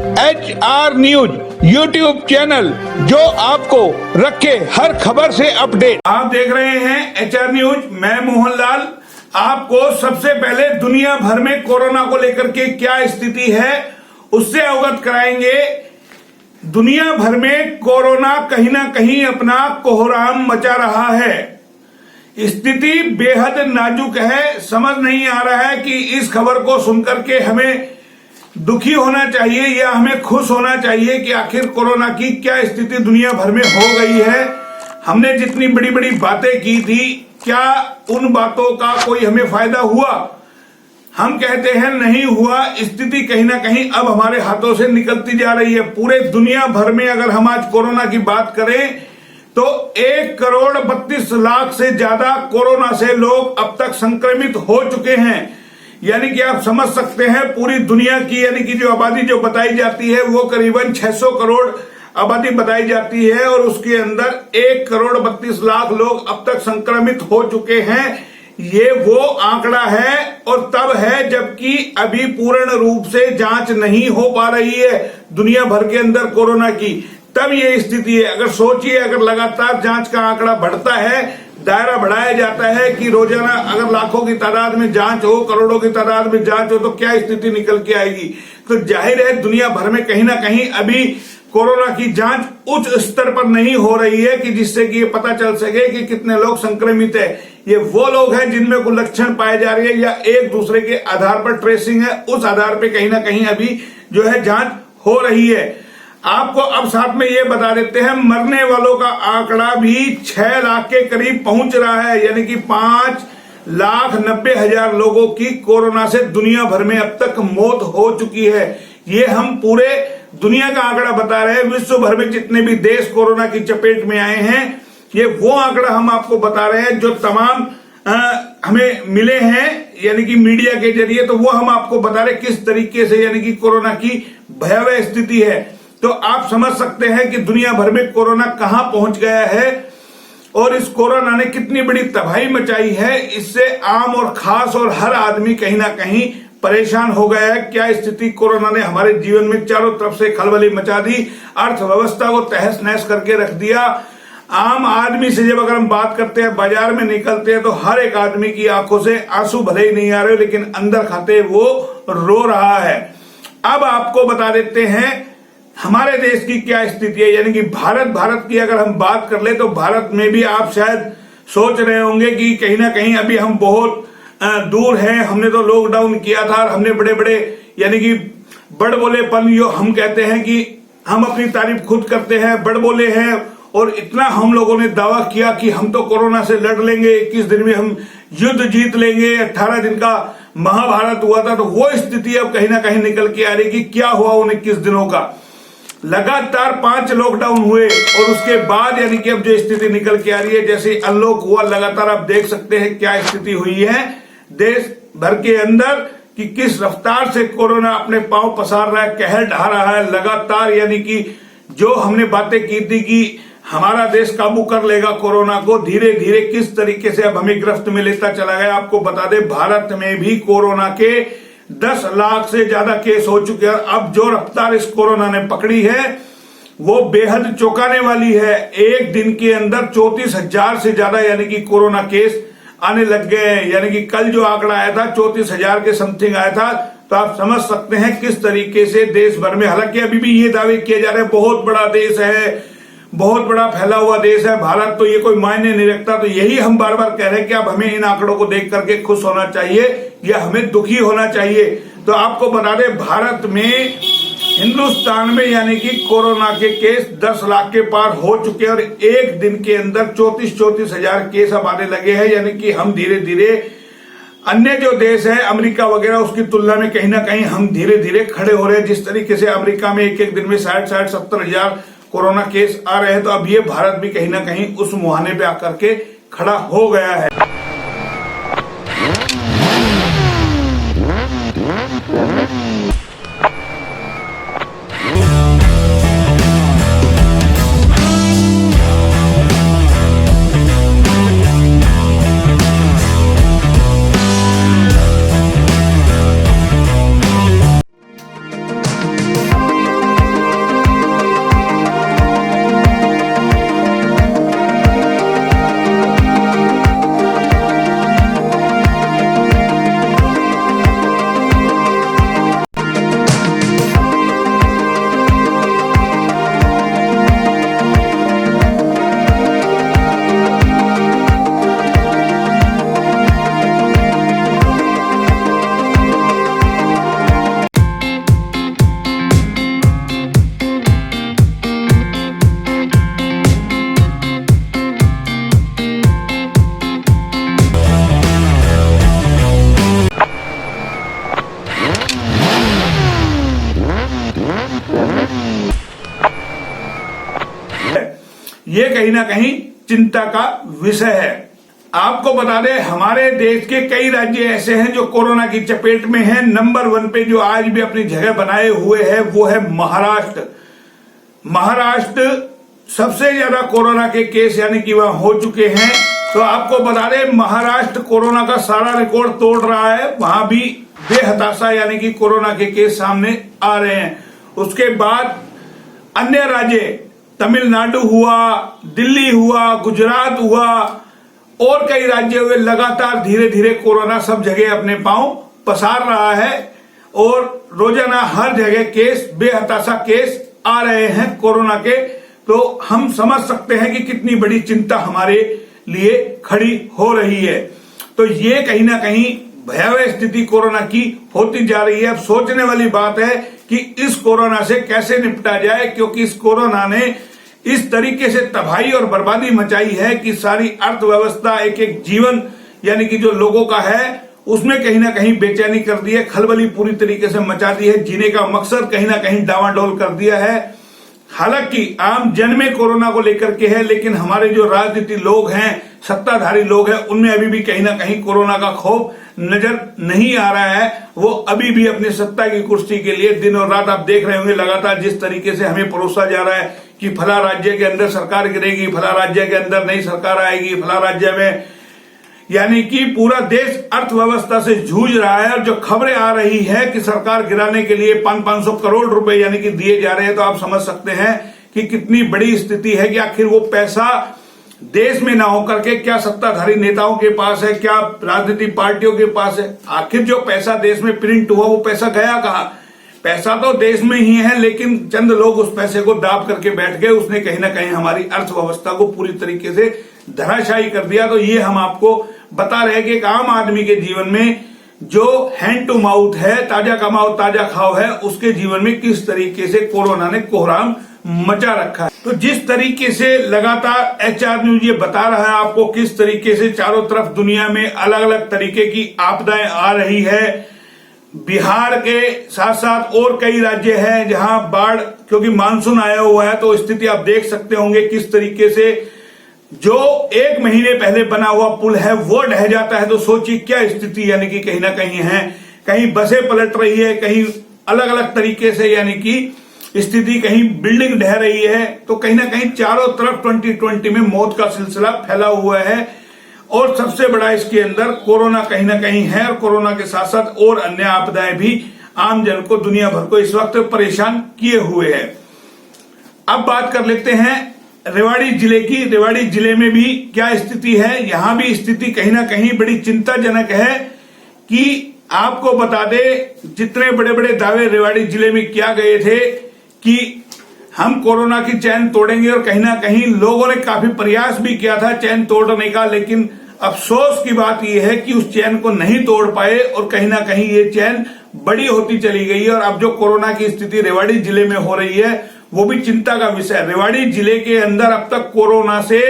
HR news YouTube channel जो आपको रखे हर खबर से अपडेट। आप देख रहे हैं HR न्यूज, मैं मोहनलाल। आपको सबसे पहले दुनिया भर में कोरोना को लेकर के क्या स्थिति है उससे अवगत कराएंगे। दुनिया भर में कोरोना कहीं ना कहीं अपना कोहराम मचा रहा है। स्थिति बेहद नाजुक है। समझ नहीं आ रहा है कि इस खबर को सुनकर के हमें दुखी होना चाहिए या हमें खुश होना चाहिए कि आखिर कोरोना की क्या स्थिति दुनिया भर में हो गई है। हमने जितनी बड़ी बड़ी बातें की थी, क्या उन बातों का कोई हमें फायदा हुआ? हम कहते हैं नहीं हुआ। स्थिति कहीं ना कहीं अब हमारे हाथों से निकलती जा रही है। पूरे दुनिया भर में अगर हम आज कोरोना की बात करें तो 1,32,00,000 से ज्यादा कोरोना से लोग अब तक संक्रमित हो चुके हैं। यानी कि आप समझ सकते हैं पूरी दुनिया की यानी कि जो आबादी जो बताई जाती है वो करीबन 600 करोड़ आबादी बताई जाती है और उसके अंदर 1,32,00,000 लोग अब तक संक्रमित हो चुके हैं। ये वो आंकड़ा है और तब है जबकि अभी पूर्ण रूप से जांच नहीं हो पा रही है दुनिया भर के अंदर कोरोना की, तब ये स्थिति है। अगर सोचिए, अगर लगातार जांच का आंकड़ा बढ़ता है, दायरा बढ़ाया जाता है कि रोजाना अगर लाखों की तादाद में जांच हो, करोड़ों की तादाद में जांच हो, तो क्या स्थिति निकल के आएगी। तो जाहिर है दुनिया भर में कहीं ना कहीं अभी कोरोना की जांच उच्च स्तर पर नहीं हो रही है कि जिससे कि ये पता चल सके कि कितने लोग संक्रमित है। ये वो लोग हैं जिनमें कोई लक्षण पाए जा रहे हैं या एक दूसरे के आधार पर ट्रेसिंग है, उस आधार पर कहीं ना कहीं अभी जो है जांच हो रही है। आपको अब साथ में ये बता देते हैं, मरने वालों का आंकड़ा भी 6 लाख के करीब पहुंच रहा है। यानी कि 5,90,000 लोगों की कोरोना से दुनिया भर में अब तक मौत हो चुकी है। ये हम पूरे दुनिया का आंकड़ा बता रहे हैं। विश्व भर में जितने भी देश कोरोना की चपेट में आए हैं, ये वो आंकड़ा हम आपको बता रहे हैं जो तमाम हमें मिले हैं यानी कि मीडिया के जरिए। तो वो हम आपको बता रहे किस तरीके से यानी कि कोरोना की भयावह स्थिति है। तो आप समझ सकते हैं कि दुनिया भर में कोरोना कहां पहुंच गया है और इस कोरोना ने कितनी बड़ी तबाही मचाई है। इससे आम और खास और हर आदमी कहीं ना कहीं परेशान हो गया है। क्या स्थिति कोरोना ने हमारे जीवन में चारों तरफ से खलबली मचा दी, अर्थव्यवस्था को तहस नहस करके रख दिया। आम आदमी से जब अगर हम बात करते हैं, बाजार में निकलते हैं, तो हर एक आदमी की आंखों से आंसू भले ही नहीं आ रहे लेकिन अंदर खाते वो रो रहा है। अब आपको बता देते हैं हमारे देश की क्या स्थिति है। यानी कि भारत की अगर हम बात कर ले तो भारत में भी आप शायद सोच रहे होंगे कि कहीं ना कहीं अभी हम बहुत दूर हैं। हमने तो लॉकडाउन किया था और हमने बड़े बड़े यानी कि बड़बोलेपन जो हम कहते हैं कि हम अपनी तारीफ खुद करते हैं, बड़बोले हैं और इतना हम लोगों ने दावा किया कि हम तो कोरोना से लड़ लेंगे, 21 दिन में हम युद्ध जीत लेंगे। 18 दिन का महाभारत हुआ था। तो वो स्थिति अब कहीं ना कहीं निकल के आ रही कि क्या हुआ उन 21 दिनों का। लगातार 5 लॉकडाउन हुए और उसके बाद यानी कि अब जो स्थिति निकल के आ रही है, जैसे अनलॉक हुआ, लगातार आप देख सकते हैं क्या स्थिति हुई है देश भर के अंदर कि किस रफ्तार से कोरोना अपने पांव पसार रहा है, कहर ढा रहा है लगातार। यानी कि जो हमने बातें की थी कि हमारा देश काबू कर लेगा कोरोना को, धीरे धीरे किस तरीके से अब हमें गिरफ्त में लेता चला गया। आपको बता दें भारत में भी कोरोना के 10 लाख से ज्यादा केस हो चुके हैं। अब जो रफ्तार इस कोरोना ने पकड़ी है वो बेहद चौंकाने वाली है। एक दिन के अंदर 34,000 से ज्यादा यानी कि कोरोना केस आने लग गए हैं। यानी कि कल जो आंकड़ा आया था 34,000 के समथिंग आया था। तो आप समझ सकते हैं किस तरीके से देश भर में, हालांकि अभी भी ये दावे किए जा रहे हैं बहुत बड़ा देश है, बहुत बड़ा फैला हुआ देश है भारत, तो ये कोई मायने नहीं रखता। तो यही हम बार बार कह रहे हैं कि अब हमें इन आंकड़ों को देख करके खुश होना चाहिए या हमें दुखी होना चाहिए। तो आपको बता दें भारत में, हिंदुस्तान में यानी कि कोरोना के केस 10 लाख के पार हो चुके हैं और एक दिन के अंदर 34,000 केस अब आने लगे हैं। यानी कि हम धीरे धीरे अन्य जो देश है अमेरिका वगैरह उसकी तुलना में कहीं ना कहीं हम धीरे धीरे खड़े हो रहे हैं। जिस तरीके से अमेरिका में एक दिन में 60-70,000 कोरोना केस आ रहे हैं, तो अब ये भारत भी कहीं ना कहीं उस मुहाने पे आकर के खड़ा हो गया है। ये कहीं ना कहीं चिंता का विषय है। आपको बता दें, हमारे देश के कई राज्य ऐसे हैं जो कोरोना की चपेट में हैं। नंबर 1 पे जो आज भी अपनी जगह बनाए हुए है वो है महाराष्ट्र। महाराष्ट्र सबसे ज्यादा कोरोना के केस यानी कि वहां हो चुके हैं। तो आपको बता दें, महाराष्ट्र कोरोना का सारा रिकॉर्ड तोड़ रहा है। वहां भी बेहताशा यानी कि कोरोना के केस सामने आ रहे हैं। उसके बाद अन्य राज्य, तमिलनाडु हुआ, दिल्ली हुआ, गुजरात हुआ और कई राज्य हुए, लगातार धीरे धीरे कोरोना सब जगह अपने पांव पसार रहा है और रोजाना हर जगह केस, बेहताशा केस आ रहे हैं कोरोना के। तो हम समझ सकते हैं कि कितनी बड़ी चिंता हमारे लिए खड़ी हो रही है। तो ये कहीं ना कहीं भयावह स्थिति कोरोना की होती जा रही है। अब सोचने वाली बात है कि इस कोरोना से कैसे निपटा जाए, क्योंकि इस कोरोना ने इस तरीके से तबाही और बर्बादी मचाई है कि सारी अर्थव्यवस्था, एक एक जीवन यानी कि जो लोगों का है उसमें कहीं ना कहीं बेचैनी कर दी है, खलबली पूरी तरीके से मचा दी है, जीने का मकसद कहीं ना कहीं डावाडोल कर दिया है। हालांकि आम जन में कोरोना को लेकर के है, लेकिन हमारे जो राजनीति लोग हैं, सत्ताधारी लोग हैं, उनमें अभी भी कहीं ना कहीं कोरोना का खौफ नजर नहीं आ रहा है। वो अभी भी अपनी सत्ता की कुर्सी के लिए दिन और रात, आप देख रहे होंगे लगातार जिस तरीके से हमें परोसा जा रहा है कि फला राज्य के अंदर सरकार गिरेगी, फला राज्य के अंदर नई सरकार आएगी, फला राज्य में, यानी कि पूरा देश अर्थव्यवस्था से जूझ रहा है। और जो खबरें आ रही है कि सरकार गिराने के लिए 500 करोड़ रुपए यानी कि दिए जा रहे हैं, तो आप समझ सकते हैं कि कितनी बड़ी स्थिति है कि आखिर वो पैसा देश में ना होकर के क्या सत्ताधारी नेताओं के पास है, क्या राजनीतिक पार्टियों के पास है। आखिर जो पैसा देश में प्रिंट हुआ वो पैसा गया कहां? पैसा तो देश में ही है, लेकिन चंद लोग उस पैसे को दाब करके बैठ गए। उसने कहीं ना कहीं हमारी अर्थव्यवस्था को पूरी तरीके से धराशायी कर दिया। तो ये हम आपको बता रहे हैं कि एक आम आदमी के जीवन में जो हैंड टू माउथ है, ताजा कमाओ ताजा खाओ है, उसके जीवन में किस तरीके से कोरोना ने कोहराम मचा रखा है। तो जिस तरीके से लगातार HR न्यूज ये बता रहा है आपको किस तरीके से चारों तरफ दुनिया में अलग अलग तरीके की आपदाएं आ रही है। बिहार के साथ साथ और कई राज्य हैं जहां बाढ़, क्योंकि मानसून आया हुआ है, तो स्थिति आप देख सकते होंगे किस तरीके से जो 1 महीने पहले बना हुआ पुल है वो ढह जाता है। तो सोचिए क्या स्थिति यानी कि कहीं ना कहीं है, कहीं बसें पलट रही है, कहीं अलग अलग तरीके से यानी कि स्थिति, कहीं बिल्डिंग ढह रही है। तो कहीं ना कहीं चारों तरफ 2020 में मौत का सिलसिला फैला हुआ है। और सबसे बड़ा इसके अंदर कोरोना कहीं ना कहीं है, और कोरोना के साथ साथ और अन्य आपदाएं भी आम जन को, दुनिया भर को इस वक्त परेशान किए हुए है। अब बात कर लेते हैं रेवाड़ी जिले की। रेवाड़ी जिले में भी क्या स्थिति है, यहां भी स्थिति कहीं ना कहीं बड़ी चिंताजनक है कि आपको बता दे, जितने बड़े बड़े दावे रेवाड़ी जिले में किया गए थे कि हम कोरोना की चैन तोड़ेंगे, और कहीं ना कहीं लोगों ने काफी प्रयास भी किया था चैन तोड़ने का, लेकिन अफसोस की बात यह है कि उस चैन को नहीं तोड़ पाए और कहीं ना कहीं ये चैन बड़ी होती चली गई है। और अब जो कोरोना की स्थिति रेवाड़ी जिले में हो रही है वो भी चिंता का विषय है। रेवाड़ी जिले के अंदर अब तक कोरोना से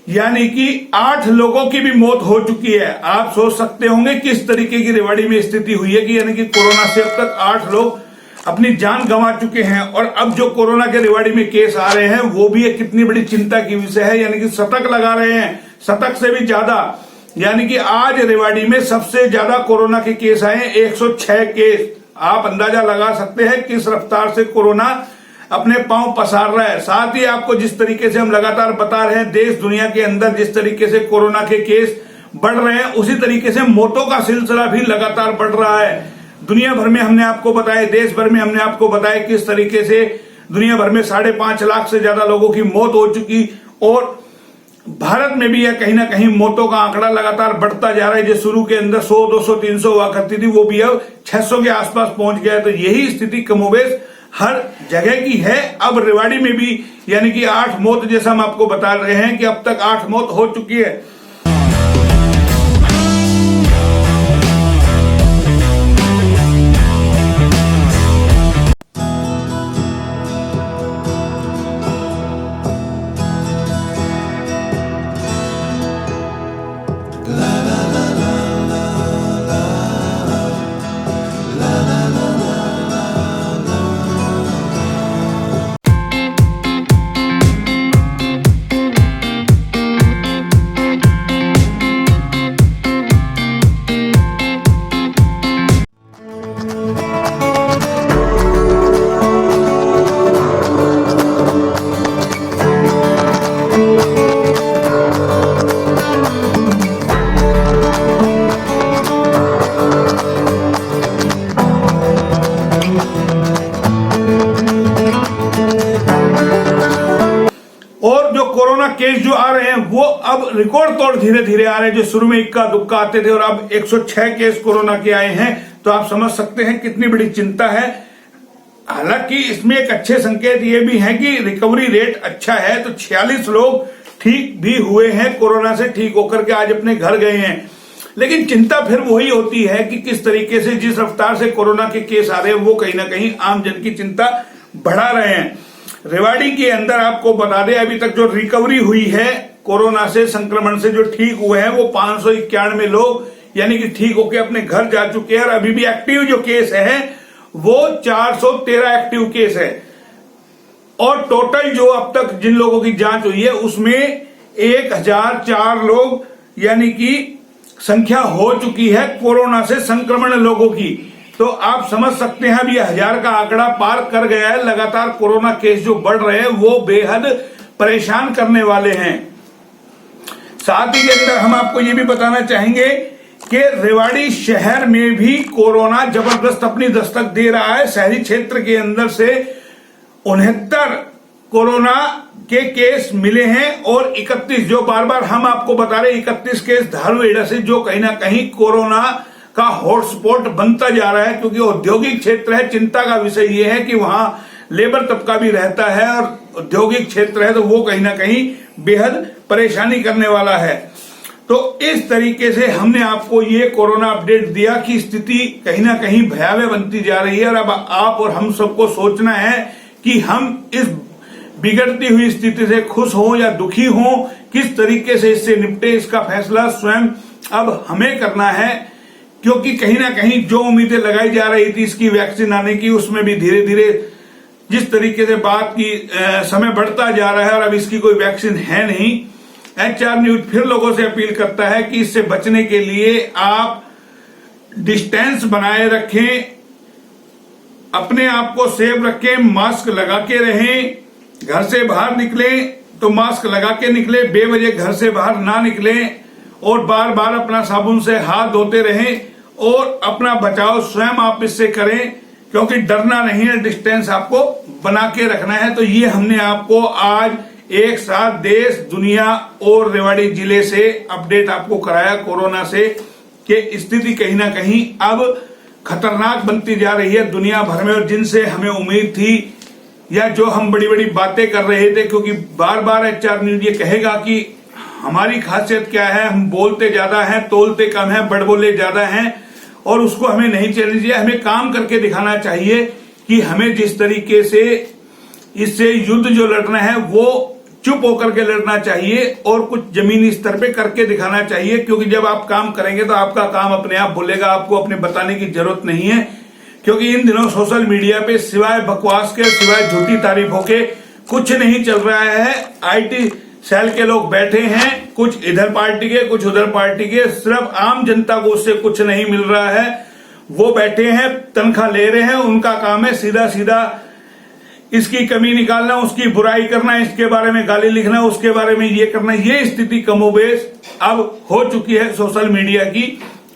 यानी कि 8 लोगों की भी मौत हो चुकी है। आप सोच सकते होंगे किस तरीके की रेवाड़ी में स्थिति हुई है कि यानी कि कोरोना से अब तक 8 लोग अपनी जान गंवा चुके हैं। और अब जो कोरोना के रेवाड़ी में केस आ रहे हैं वो भी एक कितनी बड़ी चिंता की विषय है, यानी कि शतक लगा रहे हैं, शतक से भी ज्यादा। यानी कि आज रेवाड़ी में सबसे ज्यादा कोरोना के केस आए हैं, 106 केस। आप अंदाजा लगा सकते हैं किस रफ्तार से कोरोना अपने पांव पसार रहा है। साथ ही आपको जिस तरीके से हम लगातार बता रहे हैं, देश दुनिया के अंदर जिस तरीके से कोरोना के केस बढ़ रहे हैं, उसी तरीके से मौतों का सिलसिला भी लगातार बढ़ रहा है। दुनिया भर में हमने आपको बताया, देश भर में हमने आपको बताया किस तरीके से दुनिया भर में 5.5 लाख से ज्यादा लोगों की मौत हो चुकी, और भारत में भी यह कहीं ना कहीं मौतों का आंकड़ा लगातार बढ़ता जा रहा है। जो शुरू के अंदर 100, 200, 300 हुआ करती थी, वो भी अब 600 के आसपास पहुंच गया है। तो यही स्थिति कमोबेश हर जगह की है। अब रेवाड़ी में भी यानी कि 8 मौत, जैसा हम आपको बता रहे हैं कि अब तक 8 मौत हो चुकी है। कोरोना केस जो आ रहे हैं वो अब रिकॉर्ड तोड़ धीरे धीरे आ रहे हैं। जो शुरू में इक्का दुक्का आते थे और अब 106 केस कोरोना के आए हैं, तो आप समझ सकते हैं कितनी बड़ी चिंता है। हालांकि इसमें एक अच्छे संकेत ये भी है कि रिकवरी रेट अच्छा है, तो 46 लोग ठीक भी हुए हैं, कोरोना से ठीक होकर के आज अपने घर गए हैं। लेकिन चिंता फिर वही होती है कि किस तरीके से जिस रफ्तार से कोरोना के केस आ रहे हैं वो कहीं ना कहीं आम जन की चिंता बढ़ा रहे हैं। रेवाड़ी के अंदर आपको बता दें, अभी तक जो रिकवरी हुई है कोरोना से संक्रमण से, जो ठीक हुए हैं वो 591 लोग, यानी कि ठीक होकर अपने घर जा चुके हैं। और अभी भी एक्टिव जो केस है वो 413 एक्टिव केस है। और टोटल जो अब तक जिन लोगों की जांच हुई है उसमें 1004 लोग, यानी कि संख्या हो चुकी है कोरोना से संक्रमण लोगों की। तो आप समझ सकते हैं अब ये 1000 का आंकड़ा पार कर गया है। लगातार कोरोना केस जो बढ़ रहे हैं वो बेहद परेशान करने वाले हैं। साथ ही के अंदर हम आपको ये भी बताना चाहेंगे कि रेवाड़ी शहर में भी कोरोना जबरदस्त अपनी दस्तक दे रहा है। शहरी क्षेत्र के अंदर से 69 कोरोना के केस मिले हैं और 31 जो बार बार हम आपको बता रहे 31 केस धारूहेड़ा से, जो कहीं ना कहीं कोरोना का हॉटस्पॉट बनता जा रहा है, क्योंकि औद्योगिक क्षेत्र है। चिंता का विषय यह है कि वहां लेबर तबका भी रहता है और औद्योगिक क्षेत्र है, तो वो कहीं ना कहीं बेहद परेशानी करने वाला है। तो इस तरीके से हमने आपको ये कोरोना अपडेट दिया कि स्थिति कहीं ना कहीं भयावह बनती जा रही है। और अब आप और हम सबको सोचना है कि हम इस बिगड़ती हुई स्थिति से खुश हों या दुखी हों, किस तरीके से इससे निपटे, इसका फैसला स्वयं अब हमें करना है। क्योंकि कहीं ना कहीं जो उम्मीदें लगाई जा रही थी इसकी वैक्सीन आने की, उसमें भी धीरे धीरे जिस तरीके से बात की समय बढ़ता जा रहा है और अब इसकी कोई वैक्सीन है नहीं। HR न्यूज फिर लोगों से अपील करता है कि इससे बचने के लिए आप डिस्टेंस बनाए रखें, अपने आप को सेफ रखें, मास्क लगा के रहें, घर से बाहर निकलें तो मास्क लगा के निकले, बेवजह घर से बाहर ना निकलें और बार बार अपना साबुन से हाथ धोते रहें और अपना बचाव स्वयं आप इससे करें, क्योंकि डरना नहीं है, डिस्टेंस आपको बना के रखना है। तो ये हमने आपको आज एक साथ देश, दुनिया और रेवाड़ी जिले से अपडेट आपको कराया कोरोना से कि स्थिति कहीं ना कहीं अब खतरनाक बनती जा रही है दुनिया भर में। और जिनसे हमें उम्मीद थी या जो हम बड़ी बड़ी बातें कर रहे थे, क्योंकि बार बार HR न्यूज ये कहेगा कि हमारी खासियत क्या है, हम बोलते ज्यादा हैं, तोलते कम है, बड़बोले ज्यादा हैं, और उसको हमें नहीं चलना चाहिए। हमें काम करके दिखाना चाहिए कि हमें जिस तरीके से इससे युद्ध जो लड़ना है वो चुप होकर के लड़ना चाहिए और कुछ जमीनी स्तर पे करके दिखाना चाहिए। क्योंकि जब आप काम करेंगे तो आपका काम अपने आप बोलेगा, आपको अपने बताने की जरूरत नहीं है। क्योंकि इन दिनों सोशल मीडिया पे सिवाय बकवास के, सिवाय झूठी तारीफों के कुछ नहीं चल रहा है। IT सेल के लोग बैठे हैं, कुछ इधर पार्टी के, कुछ उधर पार्टी के, सिर्फ आम जनता को उससे कुछ नहीं मिल रहा है। वो बैठे हैं, तनख्वाह ले रहे हैं, उनका काम है सीधा सीधा इसकी कमी निकालना, उसकी बुराई करना, इसके बारे में गाली लिखना, उसके बारे में ये करना। ये स्थिति कमोबेश अब हो चुकी है सोशल मीडिया की।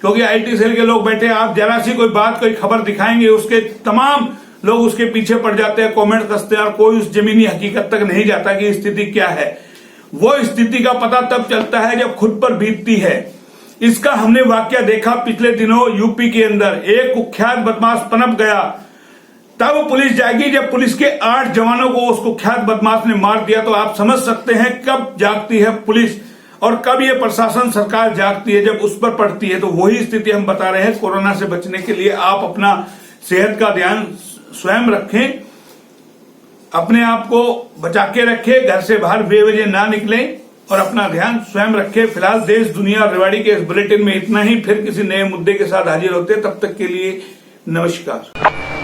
क्योंकि IT सेल के लोग बैठे, आप जरा सी कोई बात, कोई खबर दिखाएंगे, उसके तमाम लोग उसके पीछे पड़ जाते हैं, कमेंट कसते हैं, और कोई उस जमीनी हकीकत तक नहीं जाता कि स्थिति क्या है। वो स्थिति का पता तब चलता है जब खुद पर बीतती है। इसका हमने वाकया देखा पिछले दिनों यूपी के अंदर। एक कुख्यात बदमाश पनप गया, तब पुलिस जाएगी जब पुलिस के 8 जवानों को उस कुख्यात बदमाश ने मार दिया। तो आप समझ सकते हैं कब जागती है पुलिस और कब ये प्रशासन, सरकार जागती है, जब उस पर पड़ती है। तो वही स्थिति हम बता रहे हैं। कोरोना से बचने के लिए आप अपना सेहत का ध्यान स्वयं रखें, अपने आप को बचा के रखें, घर से बाहर बेवजह ना निकलें और अपना ध्यान स्वयं रखें। फिलहाल देश, दुनिया और रेवाड़ी के इस बुलेटिन में इतना ही। फिर किसी नए मुद्दे के साथ हाजिर होते हैं, तब तक के लिए नमस्कार।